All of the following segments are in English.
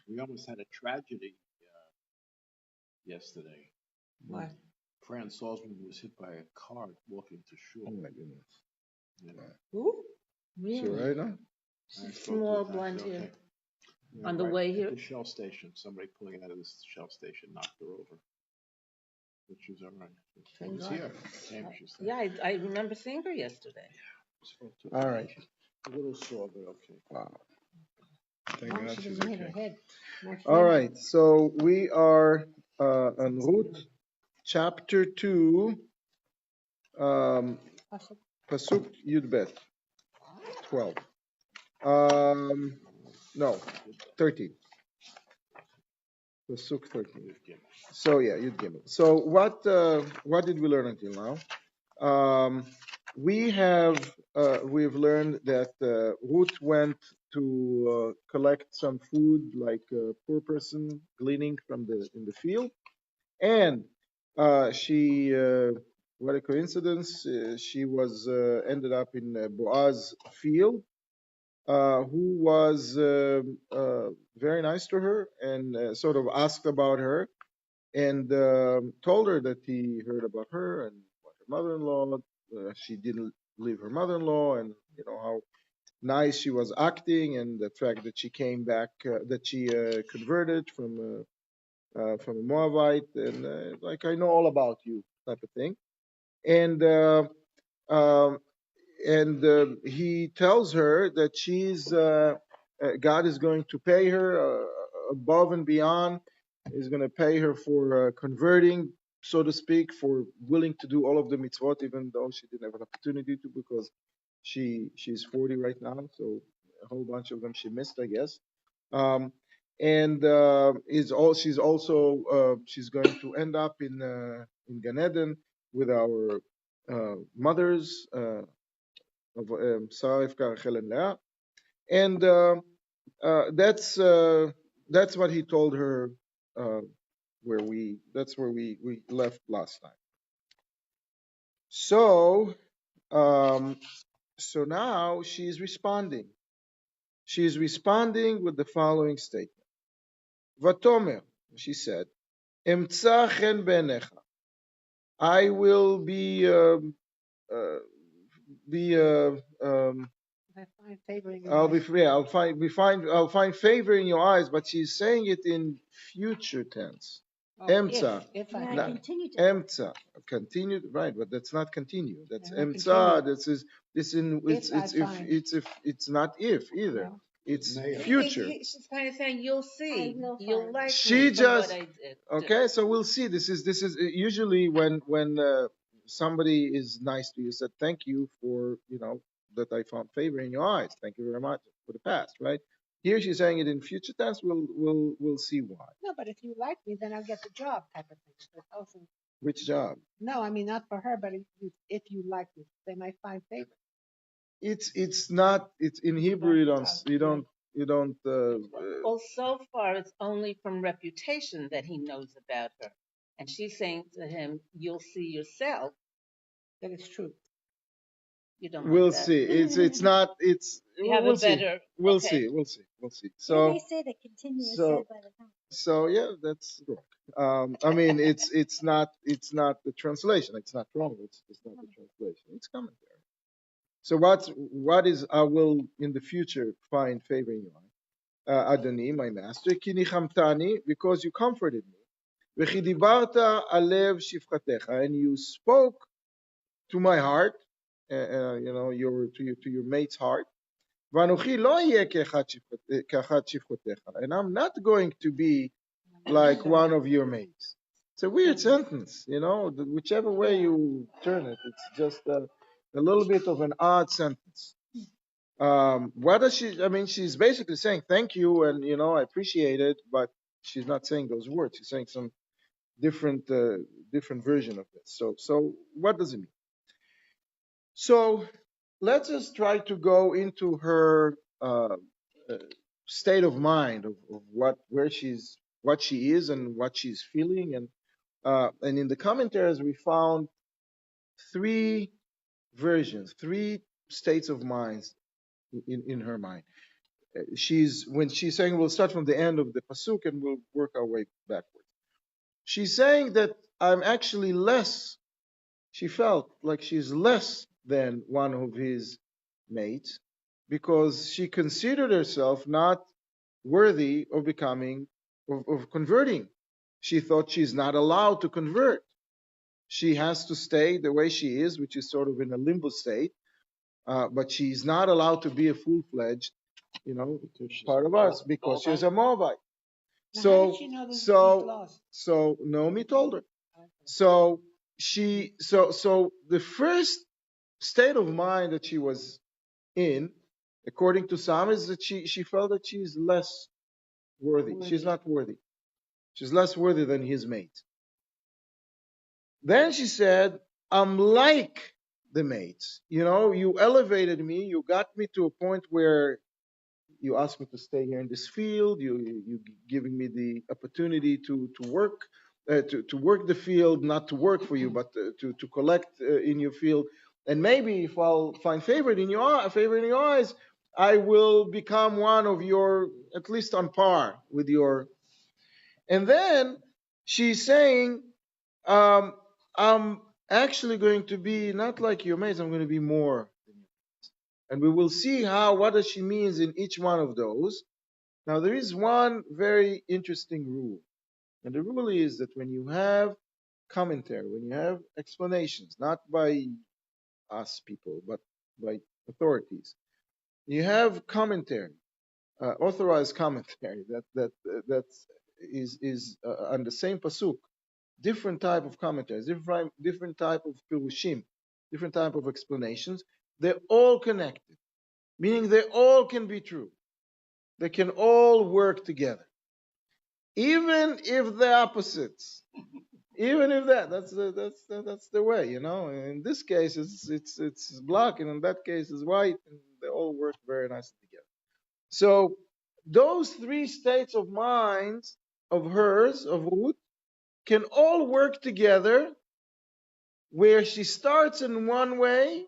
We almost had a tragedy yesterday. What? Fran Salzman was hit by a car walking to shul. Oh my goodness. Yeah. Who? She Really? right now? Small blonde hair. On the way here? At the Shell station, somebody pulling out of this Shell station knocked her over. But she was all right. She was here. Yeah, I remember seeing her yesterday. All right. A little sore, but okay. Wow. Thank Oh, God she she's doesn't hit her okay. head. All right. So we are on Ruth chapter 2, Pasuk Yudbet 12. No, 13. Pasuk 13. So yeah, Yud Gimel. So what did we learn until now? We've learned that Ruth went to collect some food, like a poor person gleaning in the field, and she, what a coincidence, she was ended up in Boaz's field, who was very nice to her and sort of asked about her and told her that he heard about her and about her mother-in-law. She didn't leave her mother-in-law, and you know how nice she was acting, and the fact that she came back, that she converted from a Moabite, and like I know all about you, type of thing. And um, he tells her that God is going to pay her above and beyond. He's going to pay her for converting, so to speak, for willing to do all of the mitzvot, even though she didn't have an opportunity to, because she's 40 right now, so a whole bunch of them she missed, I guess. And she's also she's going to end up in Gan Eden with our mothers of Sarah, Rivka, Rachel, and Leah, and that's what he told her. That's where we left last time. So so now she's responding. She's responding with the following statement. Vatomer, she said, Emtza chen benecha. I will be I'll find favor in your eyes, but she's saying it in future tense. Emtza. Emtza. Continue, right, but that's not continue. That's emtza. It's not if either. No. It's future. She's kind of saying, you'll see. You'll like she me just, for what I did. Okay, so we'll see. This is usually when somebody is nice to you, said thank you for, that I found favor in your eyes. Thank you very much for the past, right? Here she's saying it in future tense. We'll see why. No, but if you like me, then I'll get the job, type of thing. But also, which job? No, I mean not for her, but if you like me, they might find favor. It's not. It's in Hebrew. You don't. Well, so far it's only from reputation that he knows about her, and she's saying to him, "You'll see yourself that it's true." You don't. We'll see. It's not. It's. You have a better. We'll see. We'll see. So they say that continue is said by the time. So yeah, that's wrong. I mean, it's not the translation. It's not wrong. It's not the translation. It's commentary. So what is I will in the future find favor in your eye, Adoni, my master, ki nichamtani, because you comforted me, v'chi dibarta alev shifchatecha, and you spoke to my heart, to your mate's heart. V'anochi lo yeh ke'achad shifchotecha, and I'm not going to be like one of your mates. It's a weird sentence, whichever way you turn it, it's just a little bit of an odd sentence. What does she, I mean, she's basically saying thank you and, I appreciate it, but she's not saying those words. She's saying some different version of this. So what does it mean? So let's just try to go into her state of mind of what she is and what she's feeling, and in the commentaries we found three versions, three states of minds in her mind. when she's saying, we'll start from the end of the pasuk and we'll work our way backwards. She's saying that I'm actually less. She felt like she's less than one of his mates because she considered herself not worthy of of converting. She thought she's not allowed to convert. She has to stay the way she is, which is sort of in a limbo state, but she's not allowed to be a full-fledged, part of us because she's a Moabite. Now, how did she know this was lost? So Naomi told her. So the first state of mind that she was in, according to some, is that she felt that she's less worthy. She's not worthy. She's less worthy than his mate. Then she said, I'm like the mates. You elevated me. You got me to a point where you asked me to stay here in this field. You giving me the opportunity to work, to work the field, not to work for you, but to collect in your field. And maybe if I'll find favor in your eyes, I will become one of your, at least on par with your. And then she's saying, I'm actually going to be not like your mates. I'm going to be more. And we will see what does she means in each one of those. Now, there is one very interesting rule. And the rule is that when you have commentary, when you have explanations, not by us people, but by authorities, you have commentary, authorized commentary that is on the same pasuk, different type of commentaries, different type of pirushim, different type of explanations. They're all connected, meaning they all can be true. They can all work together, even if they're opposites. Even if that's the way, In this case, it's black, and in that case, it's white, and they all work very nicely together. So those three states of mind of hers, of Ruth, can all work together, where she starts in one way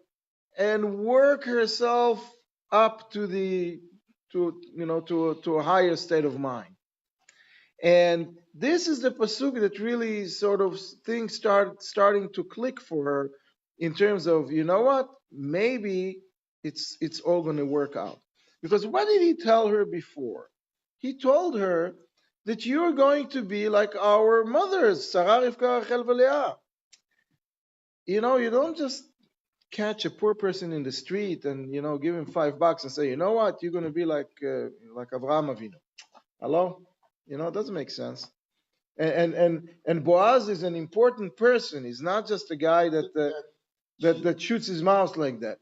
and work herself up to a higher state of mind. And this is the pasuk that really sort of things starting to click for her in terms of, what? Maybe it's all going to work out. Because what did he tell her before? He told her that you're going to be like our mothers, Sarah, Rivka, Rachel, Leah. You don't just catch a poor person in the street and give him $5 and say, what, you're going to be like Avraham Avinu. Hello? It doesn't make sense. And Boaz is an important person. He's not just a guy that shoots his mouth like that.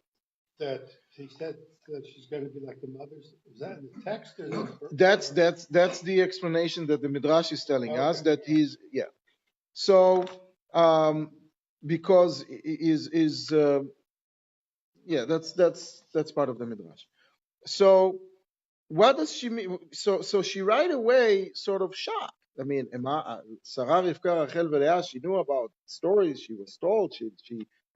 That he said that she's going to be like the mothers. Is that in the text or that's the explanation that the Midrash is telling us, that he's So because that's part of the Midrash. So what does she mean? So she right away sort of shocked. I mean, Sarah, Rivka, Rachel, Leah, she knew about stories. She was told. She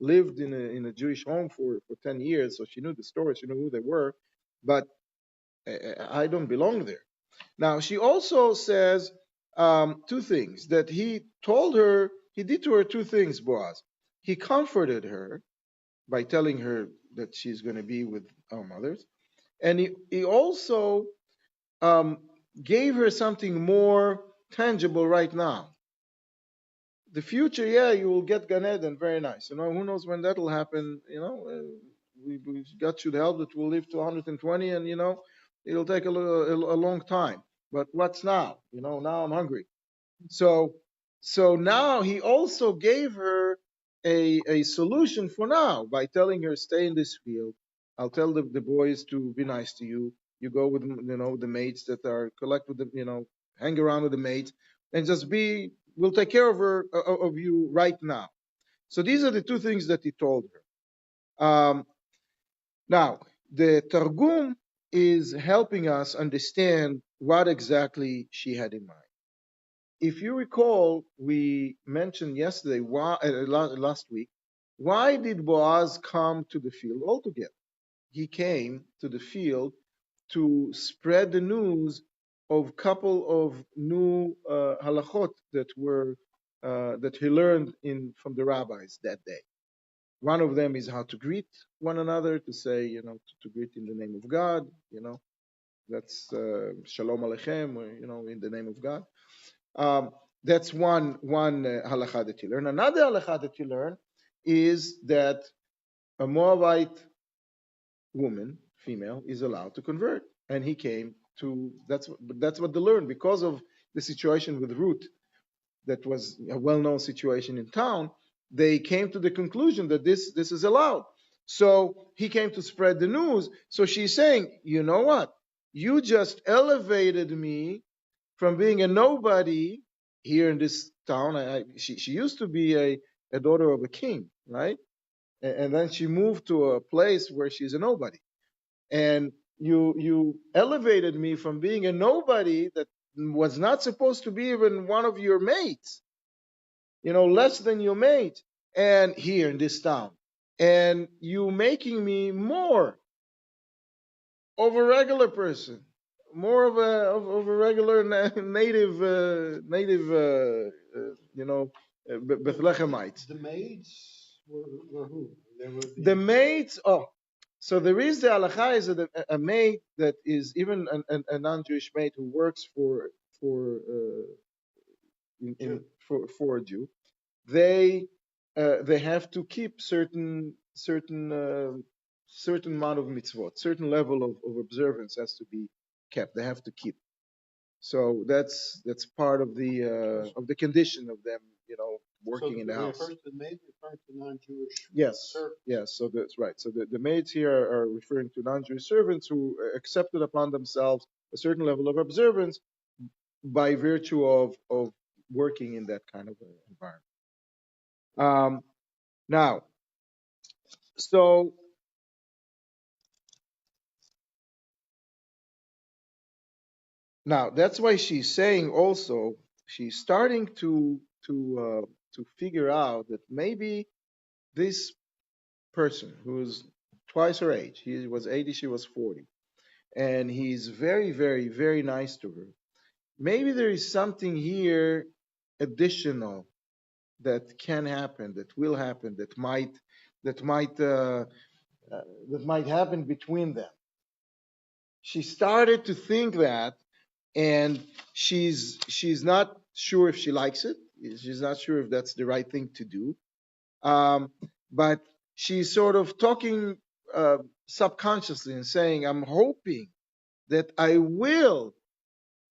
lived in a Jewish home for 10 years, so she knew the stories. She knew who they were. But I don't belong there. Now, she also says two things, that he did to her two things, Boaz. He comforted her by telling her that she's going to be with our mothers. And he also gave her something more tangible right now. The future, you will get Gan Eden, very nice. Who knows when that will happen? God should help that we'll live to 120, and it'll take a long time. But what's now? Now I'm hungry. So now he also gave her a solution for now by telling her, stay in this field. I'll tell the boys to be nice to you. You go with the mates that are collect with the hang around with the mates, and just we'll take care of you right now. So these are the two things that he told her. Now the Targum is helping us understand what exactly she had in mind. If you recall, we mentioned yesterday, last week, why did Boaz come to the field altogether? He came to the field to spread the news of couple of new halachot that he learned from the rabbis that day. One of them is how to greet one another, to say, to greet in the name of God, that's Shalom Aleichem, in the name of God. That's one halakha that you learn. Another halakha that you learn is that a Moabite woman, female, is allowed to convert. And he came to, that's what they learned. Because of the situation with Ruth, that was a well-known situation in town, they came to the conclusion that this is allowed. So he came to spread the news. So she's saying, you know what? You just elevated me from being a nobody here in this town. She used to be a daughter of a king, right? And then she moved to a place where she's a nobody. And you elevated me from being a nobody that was not supposed to be even one of your mates, less than your mate, and here in this town. And you making me more of a regular person, more of a regular native Bethlehemite. The maids were who? They were The maids. So there is the halacha is that a maid that is even a non-Jewish maid who works for a Jew, they have to keep certain amount of mitzvot, certain level of observance has to be kept. They have to keep. So that's part of the condition of them, working in the house. So the maid referring to non-Jewish Yes, servants. yes. So that's right. So the maids here are referring to non-Jewish servants who accepted upon themselves a certain level of observance by virtue of working in that kind of environment. Now that's why she's saying also, she's starting to figure out that maybe this person who's twice her age, he was 80, she was 40, and he's very, very, very nice to her. Maybe there is something here additional that can happen, that will happen, that might happen between them. She started to think that, and she's not sure if she likes it. She's not sure if that's the right thing to do. But she's sort of talking subconsciously and saying, I'm hoping that I will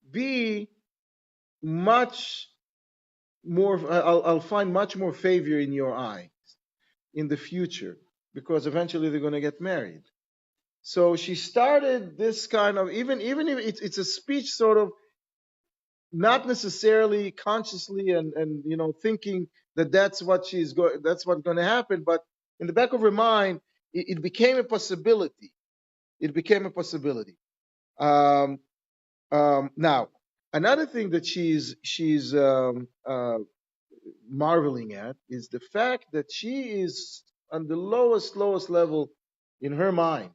be much more, I'll find much more favor in your eyes in the future, because eventually they're going to get married. So she started this kind of, even if it's a speech sort of not necessarily consciously and thinking that's what's going to happen, but in the back of her mind, it became a possibility. It became a possibility. Now, another thing that she's marveling at is the fact that she is on the lowest level in her mind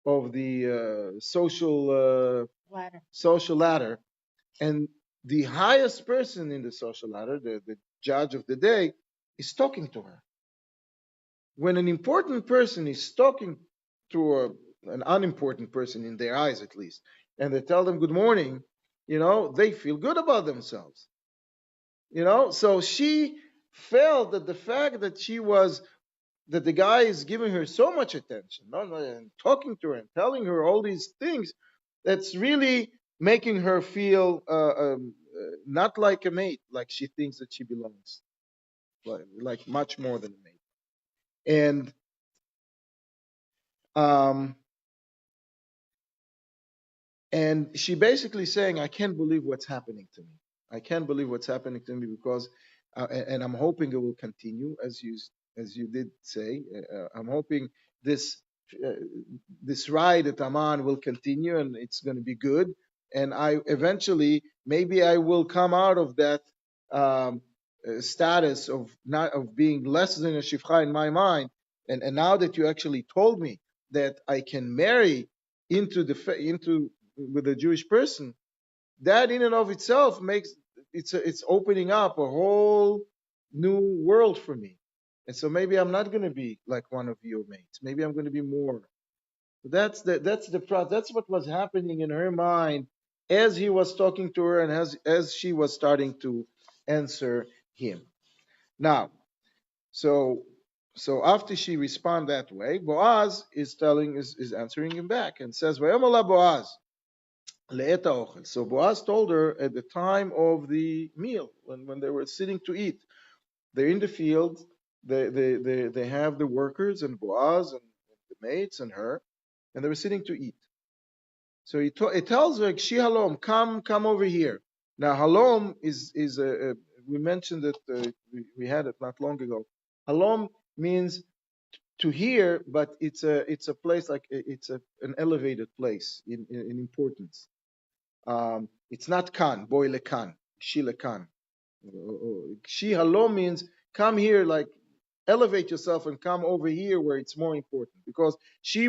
of the social ladder, and the highest person in the social ladder, the judge of the day, is talking to her. When an important person is talking to an unimportant person, in their eyes at least, and they tell them good morning, they feel good about themselves. So she felt that the fact that that the guy is giving her so much attention, and talking to her and telling her all these things, that's really making her feel not like a mate, like she thinks that she belongs, like much more than a mate. And she basically saying, I can't believe what's happening to me. I can't believe what's happening to me because, and I'm hoping it will continue, as you did say. I'm hoping this ride at Amman will continue and it's going to be good. And I eventually, maybe I will come out of that status of being less than a shifcha in my mind. And now that you actually told me that I can marry into with a Jewish person, that in and of itself makes it's opening up a whole new world for me. And so maybe I'm not going to be like one of your mates. Maybe I'm going to be more. That's what was happening in her mind as he was talking to her and as she was starting to answer him. Now, so after she responded that way, Boaz is answering him back and says, "Vayomer Boaz le'eta ochel." So Boaz told her at the time of the meal, when they were sitting to eat, they're in the field, they have the workers and Boaz and the maids and her, and they were sitting to eat. So it tells her, "Kshi halom, come over here." Now halom is we mentioned it, we had it not long ago. Halom means to hear, but it's a place like it's an elevated place in importance. It's not kan, boy lekan, kshi lekan. Kshi halom means come here, like elevate yourself and come over here where it's more important, because she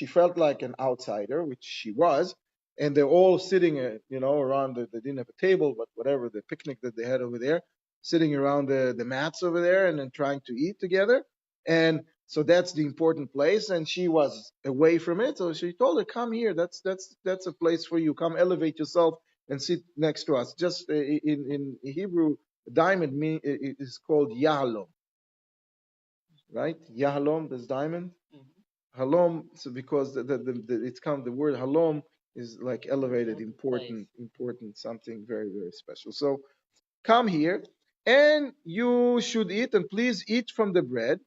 felt like an outsider, which she was, and they're all sitting, around. They didn't have a table, but whatever, the picnic that they had over there, sitting around the mats over there, and then trying to eat together. And so that's the important place, and she was away from it. So she told her, "Come here. That's a place for you. Come elevate yourself and sit next to us." Just in Hebrew, diamond is called yahalom, right? Yahalom, this diamond. Halom, so because it's come, the word halom is like elevated, important, something very, very special. So come here, and you should eat, and please eat from the bread.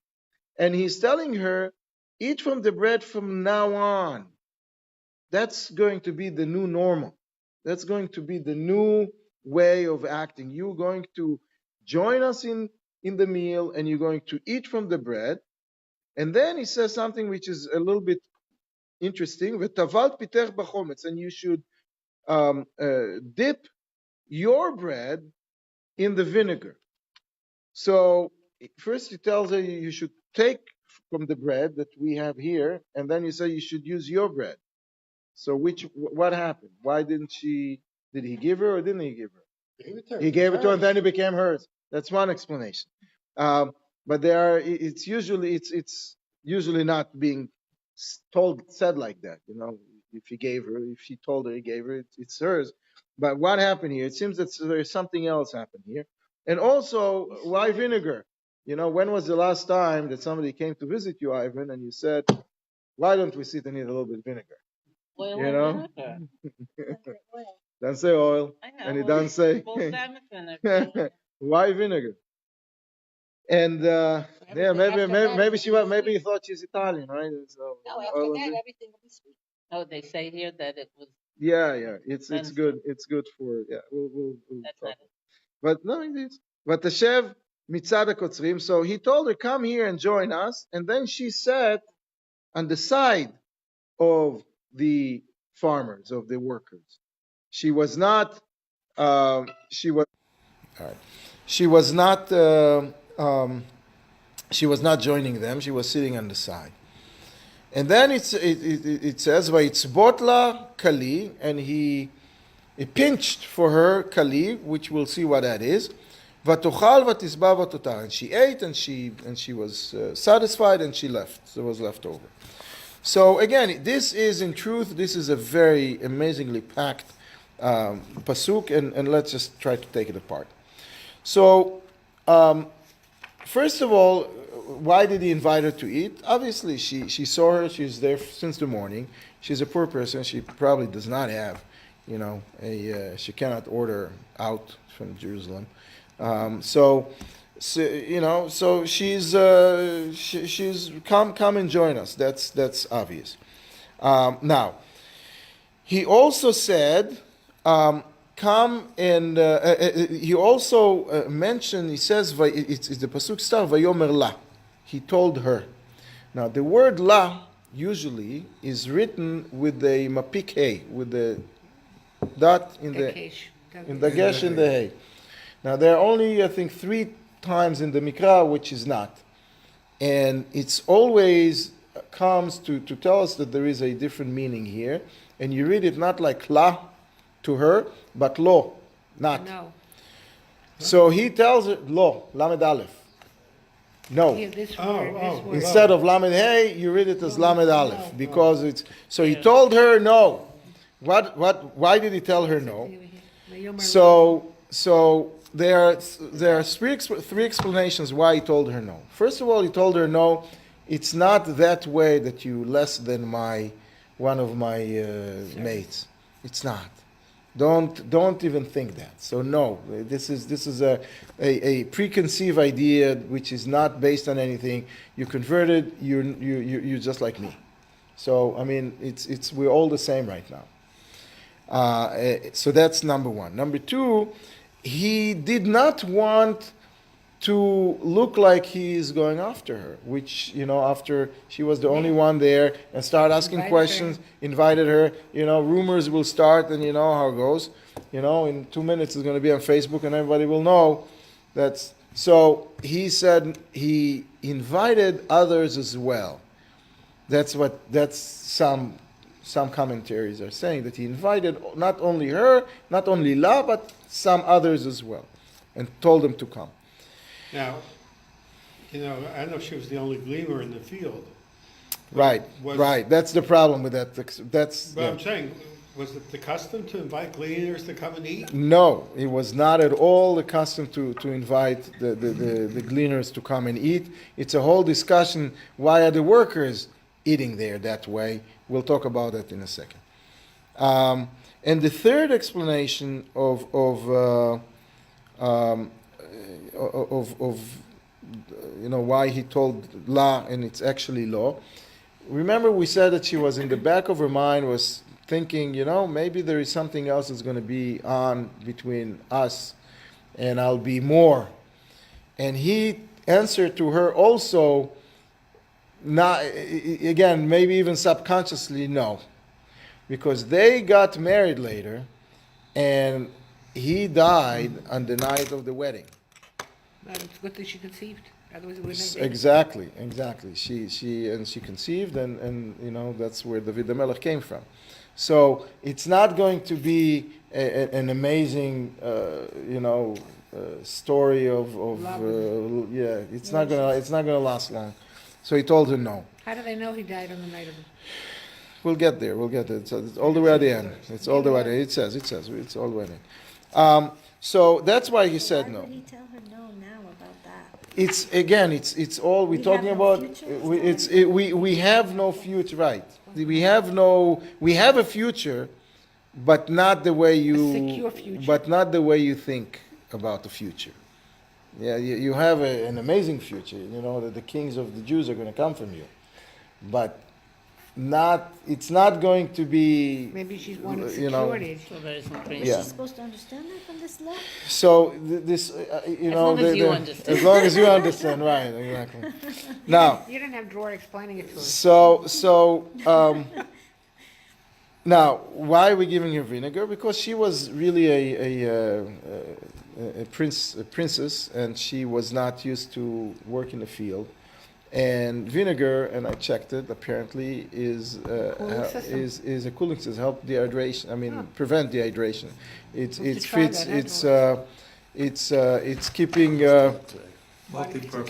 And he's telling her, eat from the bread from now on. That's going to be the new normal. That's going to be the new way of acting. You're going to join us in the meal, and you're going to eat from the bread. And then he says something which is a little bit interesting. V'tavalt pitech b'chometz, and you should dip your bread in the vinegar. So first he tells her you should take from the bread that we have here, and then you say you should use your bread. So what happened? Why did he give her or didn't he give her? He gave it to her and then it became hers. That's one explanation. But it's usually not being said like that. If she told her he gave her, it's hers. But what happened here? It seems that there's something else happened here. And also, why vinegar? When was the last time that somebody came to visit you, Ivan, and you said, "Why don't we sit and eat a little bit of vinegar?" Oil and vinegar. Don't say oil. I know. And he doesn't say Vinegar. why vinegar. And maybe he thought she's Italian, right? So, No, after that, everything will be sweet. Oh, they say here that it was. Yeah. It's good. It's good for We'll That's talk. not it. But no, it is. But Tashev mitzad hakotzrim. So he told her, "Come here and join us." And then she sat on the side of the farmers, of the workers. She was not. She was. All right. She was not. She was not joining them. She was sitting on the side. And then it says, "Vayitzbotla kali," and he pinched for her kali, which we'll see what that is. Vatochal vatisba vatotar, and she ate and she was satisfied and she left. So it was left over. So again, this is in truth, this is a very amazingly packed pasuk, and let's just try to take it apart. So first of all, why did he invite her to eat? Obviously, she saw her. She's there since the morning. She's a poor person. She probably does not have, she cannot order out from Jerusalem. So she's come and join us. That's obvious. Now, he also said, come and he also mentioned. He says, it's the pasuk start vayomer la. He told her. Now, the word la usually is written with the mapik hey, with the dot in the gesh in the hey. Now, there are only, I think, 3 times in the Mikra which is not. And it's always comes to tell us that there is a different meaning here, and you read it not like la to her, but lo, not. No. So he tells her lo, lamed aleph. No. Here, this Oh, word, oh, this word. Instead of lamed hey, you read it as lamed aleph because it's. So he told her no. Why did he tell her no? So there are three explanations why he told her no. First of all, he told her no. It's not that way that you less than one of my mates. It's not. Don't even think that. So no, this is a preconceived idea which is not based on anything. You converted, you're just like me. So I mean, we're all the same right now. So that's number one. Number two, he did not want to look like he is going after her, which, after she was the only one there and start asking questions, invited her, rumors will start and you know how it goes. In 2 minutes it's going to be on Facebook and everybody will know. So he said he invited others as well. That's some commentaries are saying, that he invited not only her, not only La, but some others as well, and told them to come. Now, I don't know if she was the only gleaner in the field. Right. That's the problem with that. I'm saying, was it the custom to invite gleaners to come and eat? No, it was not at all the custom to invite the gleaners to come and eat. It's a whole discussion. Why are the workers eating there that way? We'll talk about that in a second. And the third explanation of why he told La and it's actually law. Remember, we said that she was in the back of her mind was thinking, maybe there is something else that's going to be on between us, and I'll be more. And he answered to her also, not again, maybe even subconsciously, no, because they got married later, and he died on the night of the wedding. Well, it's good that she conceived. Otherwise, it wouldn't have Exactly. She conceived, and that's where David the Melech came from. So it's not going to be an amazing, story of It's not gonna last long. So he told her no. How do they know he died on the night of it? We'll get there. It's all the way at the end. It's all the way at the end. It says it's all the way at the end. So that's why he said no. Why would he tell her no now about that? It's all we're talking about. We have no future, right? We have a future, but not the way A secure future. but not the way you think about the future. Yeah, you have an amazing future. That the kings of the Jews are going to come from you, but it's not going to be. Maybe she's wanted security. So there is no Is prince. Yeah. she supposed to understand that from this law? So this, long as you understand. as long as you understand, right? Exactly. Now, You didn't have Dror explaining it to her. Now, why are we giving her vinegar? Because she was really a princess, and she was not used to work in the field. And vinegar, and I checked it, apparently is a cooling system, help dehydration. I mean, prevent dehydration. It's keeping. Avoid sunstroke.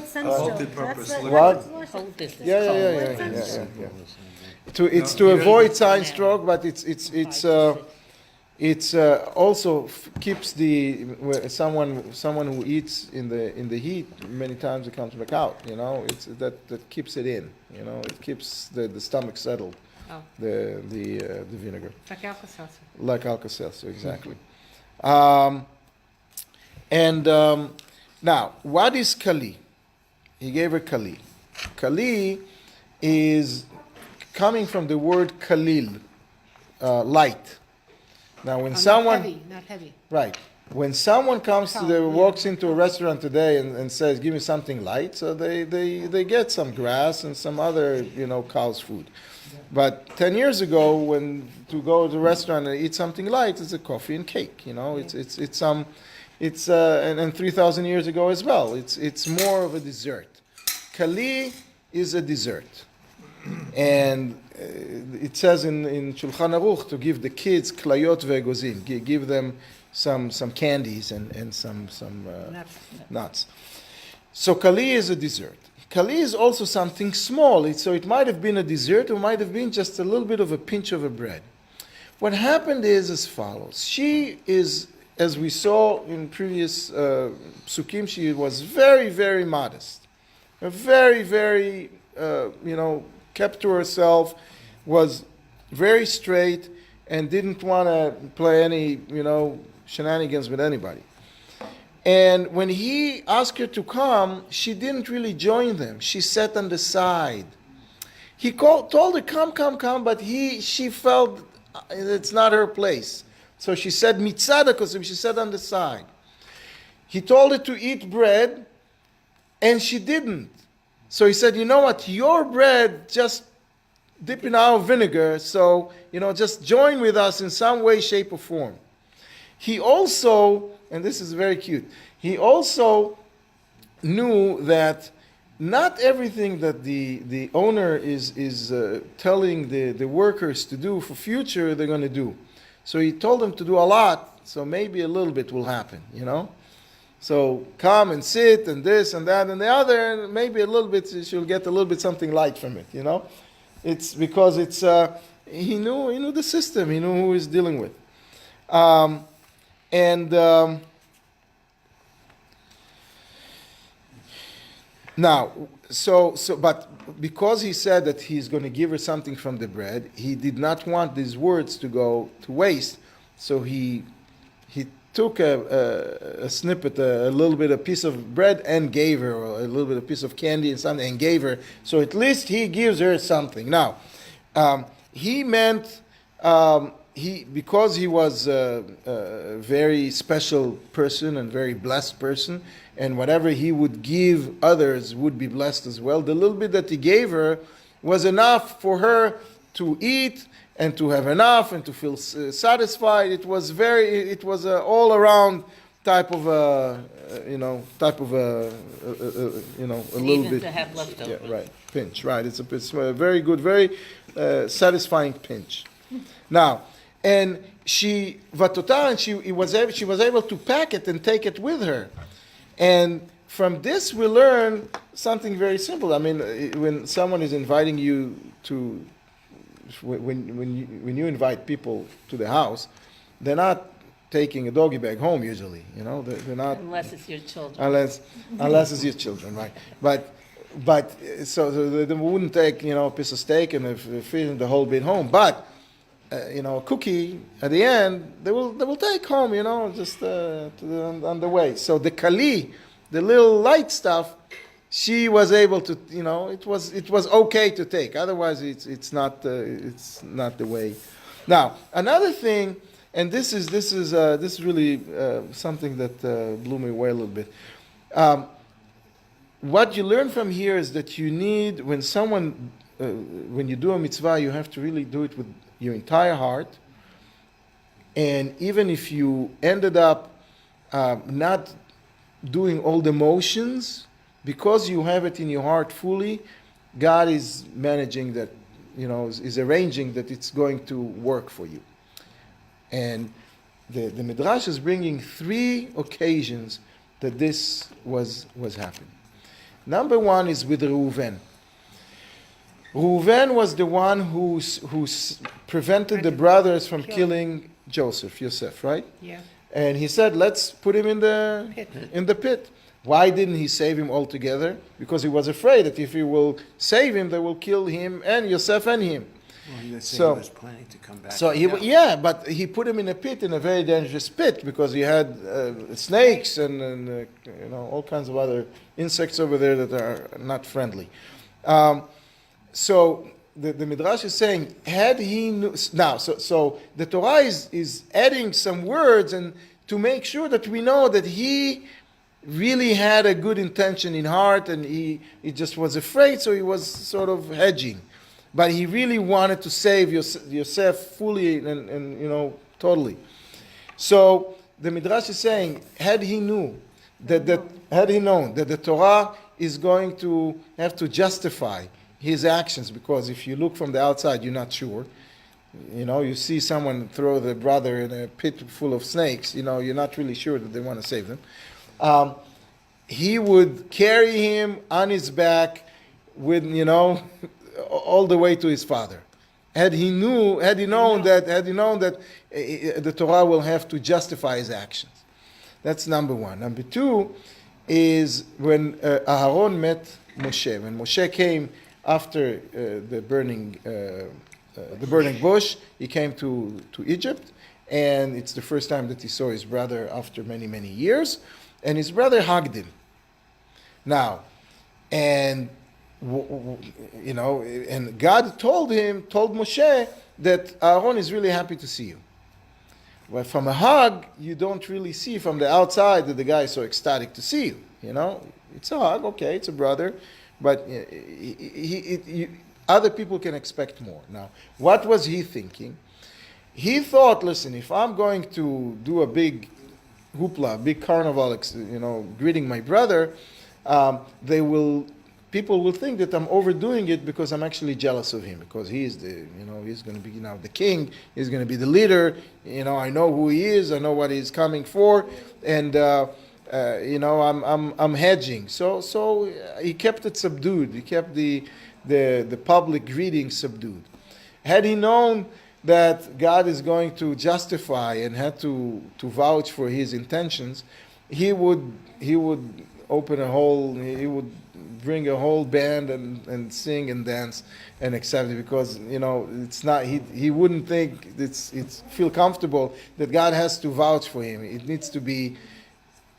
Multi-purpose That's liquid. What? Hold this. Yeah. It's to avoid sunstroke, but it's also keeps someone who eats in the heat many times it comes back out. That keeps it in. It keeps the stomach settled. Oh. The vinegar. Like Alka-Seltzer. Like Alka-Seltzer, exactly. Now, what is kali? He gave her kali. Kali is coming from the word kalil, light. Now, when someone Not heavy. right, when someone walks into a restaurant today and says, "Give me something light," so they get some grass and some other cow's food. But 10 years ago, to go to the restaurant and eat something light, it's a coffee and cake. And 3,000 years ago as well. It's more of a dessert. Kali is a dessert. And it says in Shulchan Aruch to give the kids klayot ve'egozim, give them some candies and some nuts. So kali is a dessert. Kali is also something small. So it might have been a dessert or might have been just a little bit of a pinch of a bread. What happened is as follows. She is, as we saw in previous psukim, she was very, very modest. Very, very, kept to herself, was very straight, and didn't want to play any, shenanigans with anybody. And when he asked her to come, she didn't really join them. She sat on the side. He told her, come, but she felt it's not her place. So she said, mitzad hakosim, she sat on the side. He told her to eat bread, and she didn't. So he said, you know what, your bread, just dip in our vinegar, so, just join with us in some way, shape, or form. He also, and this is very cute, he also knew that not everything that the owner is telling the workers to do for future, they're going to do. So he told them to do a lot, so maybe a little bit will happen, So come and sit and this and that and the other, and maybe a little bit, she'll get a little bit something light from it, It's because it's, he knew the system, he knew who he's dealing with. Now, but because he said that he's going to give her something from the bread, he did not want these words to go to waste, so he took a snippet, a little bit, a piece of bread, and gave her a little bit, a piece of candy and something, and gave her. So at least he gives her something. Now, he meant because he was a very special person and very blessed person, and whatever he would give others would be blessed as well. The little bit that he gave her was enough for her to eat and to have enough and to feel satisfied. It was an all-around type of a little Even bit. to have leftovers. Yeah, right. Pinch, right. It's a very good, very satisfying pinch. Now, and she was able to pack it and take it with her. And from this we learn something very simple. I mean, when someone is inviting you to, when you invite people to the house, they're not taking a doggy bag home usually. They're not, Unless it's your children. unless it's your children, right? But so they wouldn't take a piece of steak and feed the whole bit home. But a cookie at the end, they will take home, just on the way. So the kali, the little light stuff, she was able to, it was okay to take. Otherwise, it's not the way. Now another thing, and this is really something that blew me away a little bit. What you learn from here is that you need, when you do a mitzvah, you have to really do it with your entire heart. And even if you ended up not doing all the motions, because you have it in your heart fully, God is managing that, is arranging that it's going to work for you. And the Midrash is bringing 3 occasions that this was happening. Number 1 is with Reuven. Reuven was the one who prevented the brothers from killing Yosef, right? Yeah. And he said, let's put him in the pit. Why didn't he save him altogether? Because he was afraid that if he will save him, they will kill him and Yosef and him. Well, he was planning to come back. But he put him in a pit, in a very dangerous pit, because he had snakes and all kinds of other insects over there that are not friendly. So the Midrash is saying, had he knew, now, so the Torah is adding some words and to make sure that we know that he really had a good intention in heart, and he just was afraid, so he was sort of hedging. But he really wanted to save Yosef fully and totally. So the Midrash is saying, had he known that the Torah is going to have to justify his actions, because if you look from the outside, you're not sure. You see someone throw the brother in a pit full of snakes, you're not really sure that they want to save them. He would carry him on his back with, all the way to his father. Had he known that the Torah will have to justify his actions. That's number one. Number two is when Aharon met Moshe. When Moshe came after the burning bush, he came to Egypt, and it's the first time that he saw his brother after many, many years, and his brother hugged him. Now, and and God told Moshe that Aaron is really happy to see you. But from a hug, you don't really see from the outside that the guy is so ecstatic to see you. It's a hug, okay, it's a brother, but other people can expect more. Now, what was he thinking? He thought, listen, if I'm going to do a big hoopla, big carnival, greeting my brother, people will think that I'm overdoing it because I'm actually jealous of him, because he's he's going to be now the king, he's going to be the leader, I know who he is, I know what he's coming for, and I'm hedging. So he kept it subdued. He kept the public greeting subdued. Had he known that God is going to justify and had to vouch for his intentions, he would open he would bring a whole band and sing and dance and accept it, because it's not, he wouldn't think it's feel comfortable that God has to vouch for him. It needs to be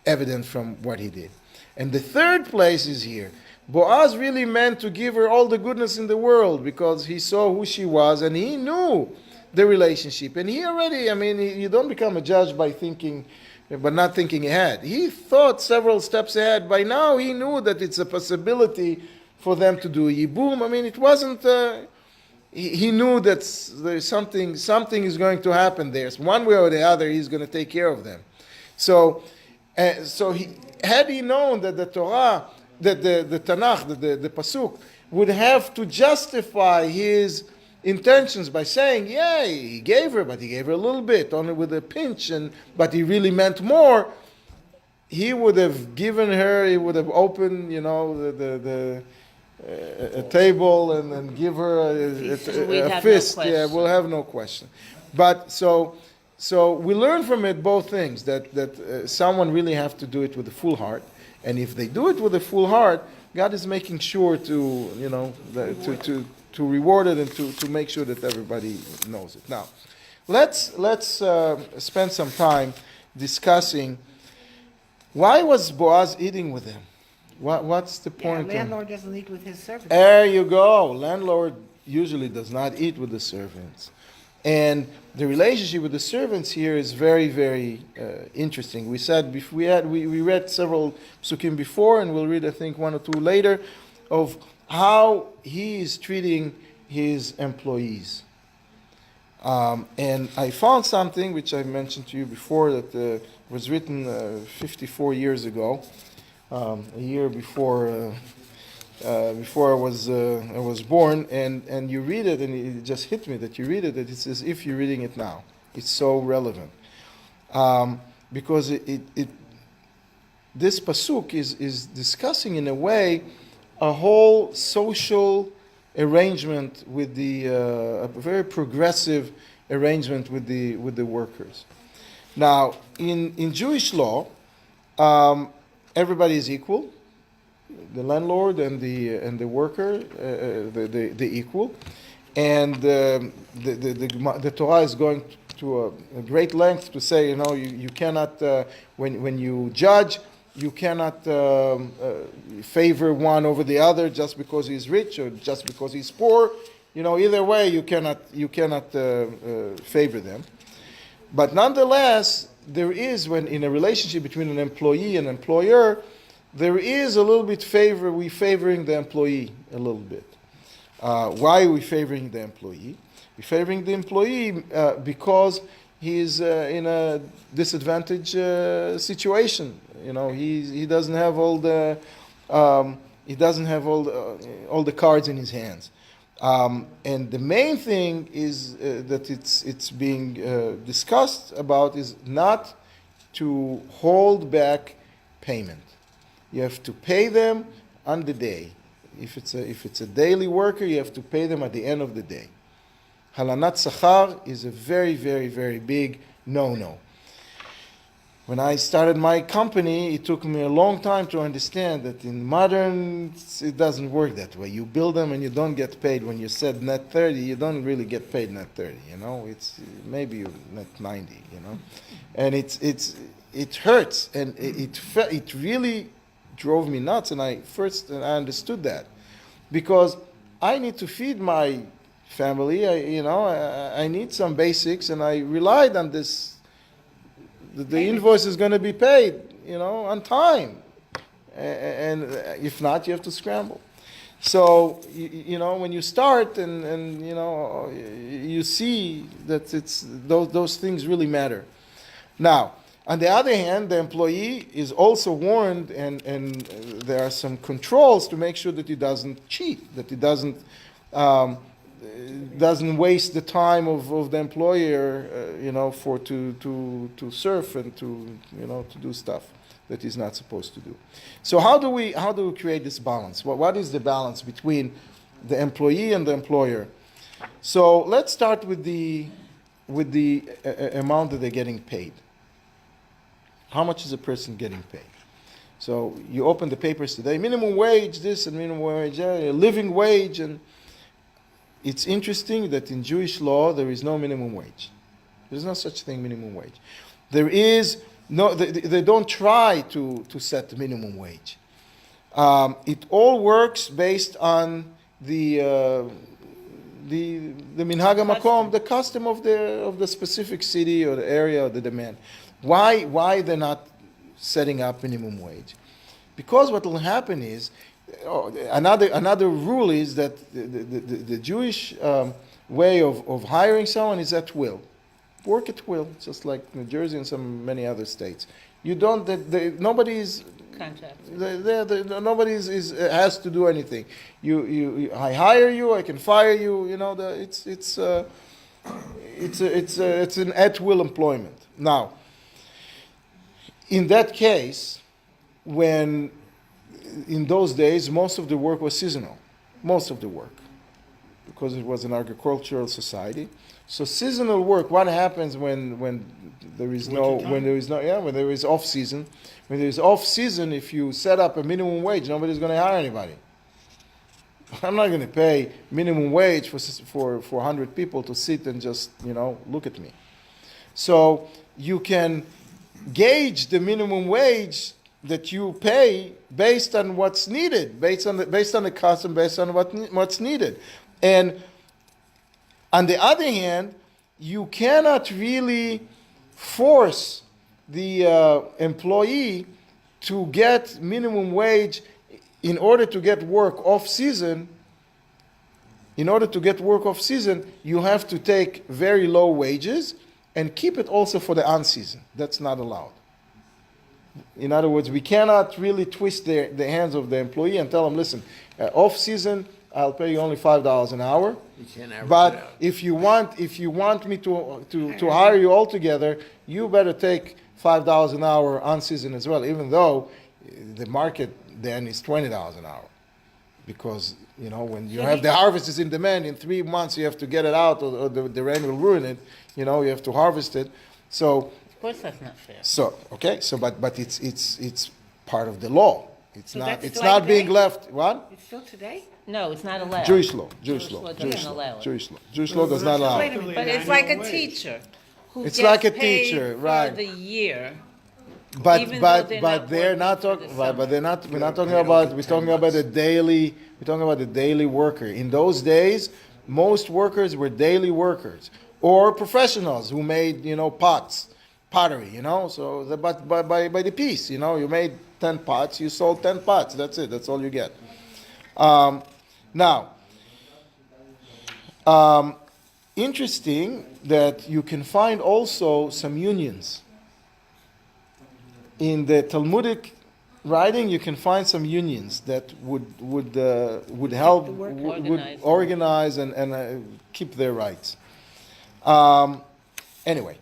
evident from what he did. And the third place is here. Boaz really meant to give her all the goodness in the world because he saw who she was and he knew the relationship. And he already, you don't become a judge by thinking, but not thinking ahead. He thought several steps ahead. By now, he knew that it's a possibility for them to do yibum. It wasn't. He knew that there's something is going to happen there. So one way or the other, he's going to take care of them. So had he known that the Torah, that the Tanakh, the Pasuk, would have to justify his intentions by saying, yeah, he gave her, but he gave her a little bit, only with a pinch, but he really meant more, he would have given her, he would have opened, a table and give her a fist. Yeah, we'll have no question. But so we learn from it both things, that someone really have to do it with a full heart, and if they do it with a full heart, God is making sure to reward it and to make sure that everybody knows it. Now, let's spend some time discussing why was Boaz eating with him. What's the point? Landlord doesn't eat with his servants. There you go. Landlord usually does not eat with the servants. And the relationship with the servants here is very, very interesting. We said we read several psukim before, and we'll read, I think, one or two later, of how he is treating his employees. And I found something which I mentioned to you before that was written 54 years ago, a year before I was born, and you read it, and it just hit me that you read it, that it's as if you're reading it now. It's so relevant. Because this pasuk is discussing in a way a whole social arrangement with a very progressive arrangement with the workers. Now, in Jewish law, everybody is equal. The landlord and the worker, the equal, and the Torah is going to a great length to say, you cannot when you judge, you cannot favor one over the other just because he's rich or just because he's poor. Either way, you cannot favor them. But nonetheless, there is, when in a relationship between an employee and employer, there is a little bit we favoring the employee a little bit. Why are we favoring the employee? We're favoring the employee because he's in a disadvantaged situation. He doesn't have all the he doesn't have all the cards in his hands. And the main thing is that it's being discussed about is not to hold back payment. You have to pay them on the day. If it's a daily worker, you have to pay them at the end of the day. Halanat sachar is a very, very, very big no-no. When I started my company, it took me a long time to understand that in modern, it doesn't work that way. You build them and you don't get paid. When you said net 30, you don't really get paid net 30, It's maybe net 90, And it hurts, and it really drove me nuts, and I understood that. Because I need to feed my family, I need some basics, and I relied on this. The invoice is going to be paid, on time. And if not, you have to scramble. So, when you start and you see that it's those things really matter. Now, on the other hand, the employee is also warned, and there are some controls to make sure that he doesn't cheat, that he doesn't waste the time of the employer, to surf and to do stuff that he's not supposed to do. So how do we create this balance? What is the balance between the employee and the employer? So let's start with the amount that they're getting paid. How much is a person getting paid? So you open the papers today, minimum wage this and minimum wage that, living wage, and it's interesting that in Jewish law there is no minimum wage. There's no such thing, minimum wage. There is no. They don't try to set the minimum wage. It all works based on the minhag makom, the custom of the specific city or the area or the demand. Why they're not setting up minimum wage? Because what will happen is, another rule is that the Jewish way of hiring someone is at will. Work at will, just like New Jersey and many other states. You don't. Nobody is contract. Nobody has to do anything. I hire you. I can fire you. It's an at will employment. Now, in that case, when in those days most of the work was seasonal, because it was an agricultural society. So seasonal work. What happens when there is off season? When there is off season, if you set up a minimum wage, nobody's going to hire anybody. I'm not going to pay minimum wage for 100 people to sit and just look at me. So you can gauge the minimum wage that you pay based on what's needed, based on the custom, based on what's needed. And on the other hand, you cannot really force the employee to get minimum wage in order to get work off season. In order to get work off season, you have to take very low wages and keep it also for the on-season. That's not allowed. In other words, we cannot really twist the hands of the employee and tell them, listen, off-season, I'll pay you only $5 an hour. You can't average it But out. if you want me to hire you altogether, you better take $5 an hour on-season as well, even though the market then is $20 an hour. Because, when you have the harvest is in demand, in 3 months you have to get it out or the rain will ruin it. You have to harvest it. So, Of course, that's not fair. But it's part of the law. It's So not. that's It's like not being that? left. What? It's still today? No, it's not allowed. Jewish law. Jewish law doesn't allow it. Jewish law does not allow Wait it. a minute. But it's like a teacher who It's gets like a paid teacher, for right. the year. But Even though they're not working for talking. the But they're not. We're not talking They don't about. get We're 10 talking about months. the daily. We're talking about the daily worker. In those days, most workers were daily workers or professionals who made pottery. So but by the piece. You made 10 pots. You sold 10 pots. That's it. That's all you get. Now. Interesting that you can find also some unions in the Talmudic writing, you can find some unions that would help would organize and keep their rights. Anyway,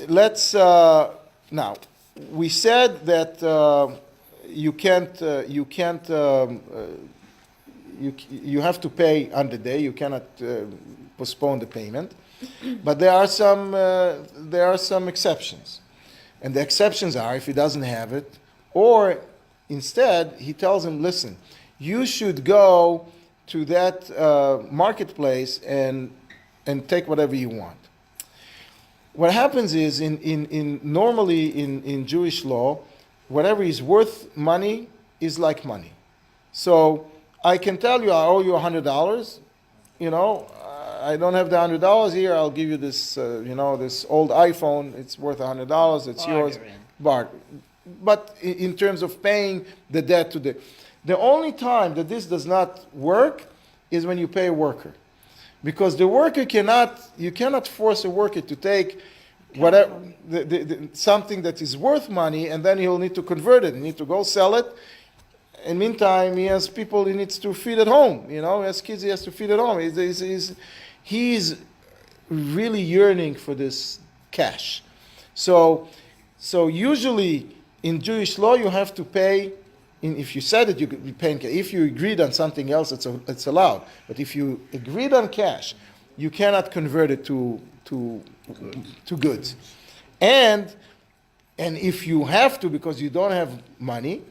let's now. We said that you have to pay on the day. You cannot postpone the payment, but there are some exceptions, and the exceptions are if he doesn't have it, or instead he tells him, "Listen, you should go to that marketplace and take whatever you want." What happens is normally in Jewish law, whatever is worth money is like money. So I can tell you I owe you $100. I don't have the $100 here. I'll give you this this old iPhone. It's worth $100. It's yours. But in terms of paying the debt to the only time that this does not work is when you pay a worker. Because the worker you cannot force a worker to take whatever something that is worth money, and then he'll need to convert it. He needs to go sell it. In the meantime, he has people he needs to feed at home. He has kids he has to feed at home. He's really yearning for this cash. So usually in Jewish law, you have to pay. If you said it, you could be paying cash. If you agreed on something else, it's allowed. But if you agreed on cash, you cannot convert it to goods. And if you have to because you don't have money,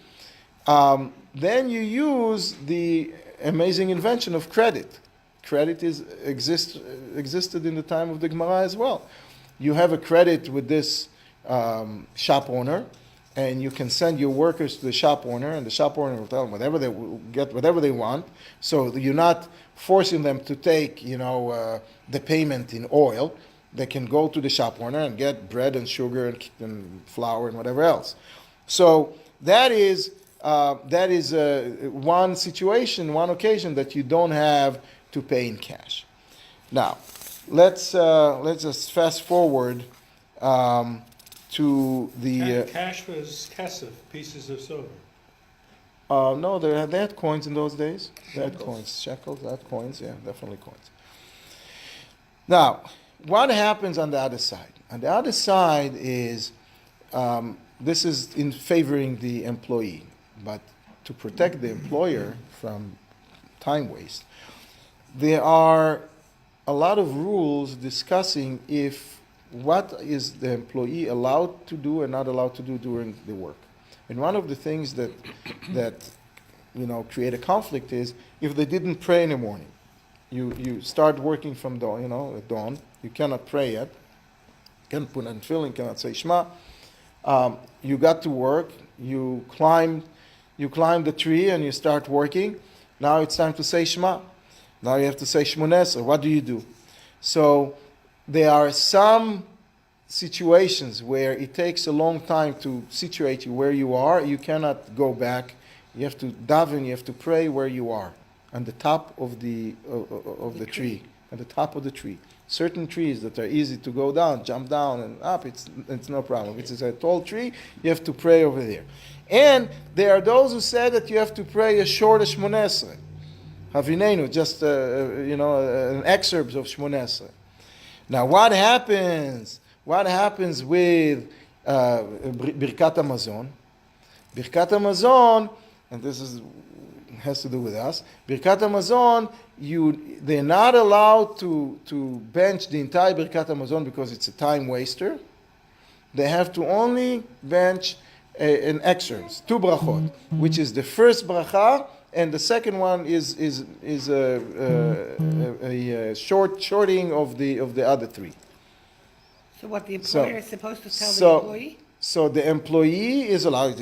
then you use the amazing invention of credit. Credit existed in the time of the Gemara as well. You have a credit with this shop owner, and you can send your workers to the shop owner, and the shop owner will tell them whatever they want. So you're not forcing them to take, the payment in oil. They can go to the shop owner and get bread and sugar and flour and whatever else. So that is one situation, one occasion that you don't have to pay in cash. Now, let's just fast forward to the cash was kesef, pieces of silver. No, they had coins in those days. They had coins, shekels, they had coins, yeah, definitely coins. Now, what happens on the other side? On the other side is, this is in favoring the employee, but to protect the employer from time waste, there are a lot of rules discussing what is the employee allowed to do and not allowed to do during the work. And one of the things that create a conflict is if they didn't pray in the morning. You start working from dawn, at dawn. You cannot pray yet. You cannot put on tefillin, cannot say Shema. You got to work. You climb the tree and you start working. Now it's time to say Shema. Now you have to say Shmones. What do you do? So there are some situations where it takes a long time to situate you where you are. You cannot go back. You have to daven. You have to pray where you are, on the top of the tree. At the top of the tree. Certain trees that are easy to go down, jump down and up, it's no problem. If it's a tall tree, you have to pray over there. And there are those who say that you have to pray a short Shmonesre. Havinenu, just an excerpt of Shmonesre. Now, what happens? What happens with Birkat Hamazon? Birkat Hamazon, and this has to do with us. Birkat Hamazon, they're not allowed to bench the entire Birkat Hamazon because it's a time waster. They have to only bench an excerpt, 2 brachot, which is the first bracha, and the second one is a shorting of the other 3. So what the employer is supposed to tell the employee? So the employee is allowed.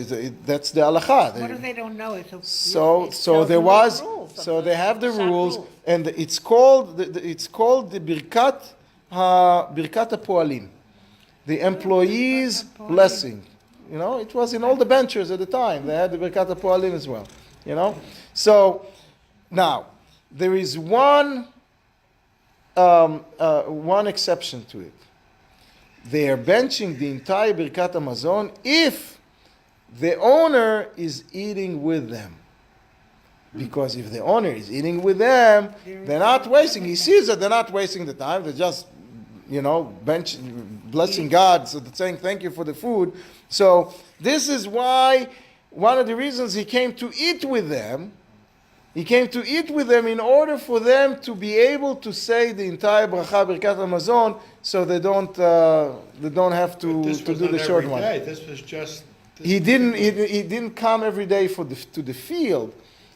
That's the halakha. What if they don't know it? So they have the rules, and it's called the birkat hapoalim, the employee's blessing. It was in all the benchers at the time. They had the birkat hapoalim as well. So now there is one exception to it. They are benching the entire Birkat Hamazon if the owner is eating with them. Because if the owner is eating with them, they're not wasting. He sees that they're not wasting the time. They're just, blessing God, so they're saying thank you for the food. So this is why one of the reasons he came to eat with them. He came to eat with them in order for them to be able to say the entire bracha birkat hamazon, so they don't have to do the short one. This was just. He didn't come every day to the field.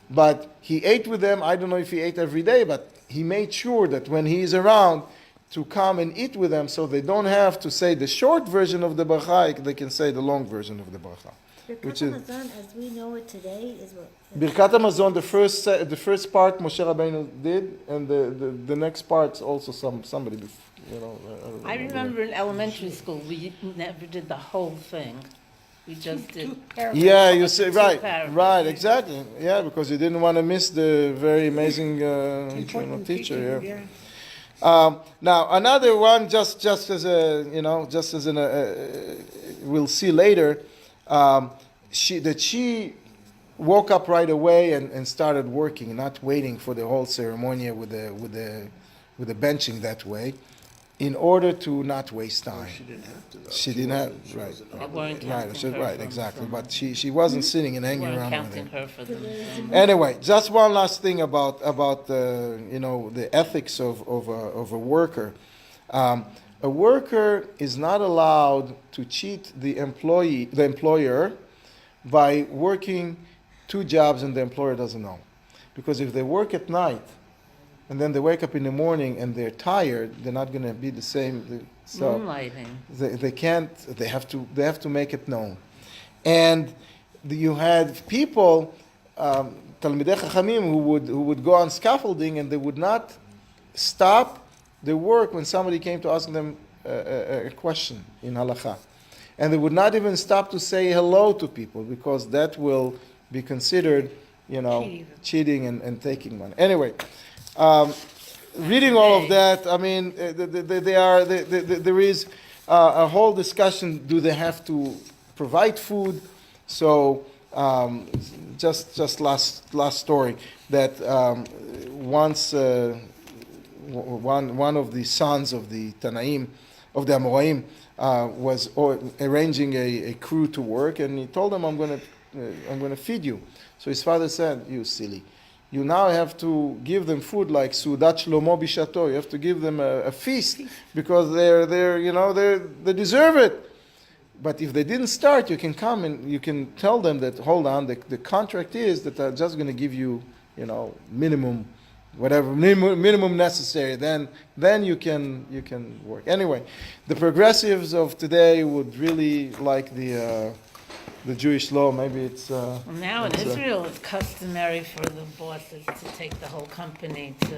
But he ate with them. I don't know if he ate every day, but he made sure that when he is around, to come and eat with them, so they don't have to say the short version of the bracha, they can say the long version of the bracha. Birkat Hamazon, as we know it today, is what? Birkat Hamazon, the first part Moshe Rabbeinu did, and the next part also somebody, I remember in elementary school, we never did the whole thing. We just did. Yeah, you say right, exactly. Yeah, because you didn't want to miss the very amazing teacher. Yeah. Now another one, just as we'll see later, she woke up right away and started working, not waiting for the whole ceremony with the benching that way, in order to not waste time. She didn't have to, though. She didn't have, right. They weren't counting her Right, exactly. But she wasn't sitting and They hanging weren't around with counting him. her for them. Anyway, just one last thing about the ethics of a worker. A worker is not allowed to cheat the employer by working 2 jobs and the employer doesn't know. Because if they work at night and then they wake up in the morning and they're tired, they're not going to be the same. So Moonlighting. they can't. They have to make it known. And you had people, Talmidei Chachamim, who would go on scaffolding and they would not stop their work when somebody came to ask them a question in halakha, and they would not even stop to say hello to people, because that will be considered, cheating and taking money. Anyway. Reading all of that, I mean, there is a whole discussion. Do they have to provide food? So, just last story that once one of the sons of the Tanaim, of the Amoraim, was arranging a crew to work, and he told them, "I'm going to feed you." So his father said, "You silly. You now have to give them food like Sudat Shlomo Bishato. You have to give them a feast, because they deserve it. But if they didn't start, you can come and you can tell them that, hold on, the contract is that I'm just going to give you, minimum necessary. Then you can work. Anyway, the progressives of today would really like the Jewish law. Maybe it's. Well, now in Israel, it's customary for the bosses to take the whole company to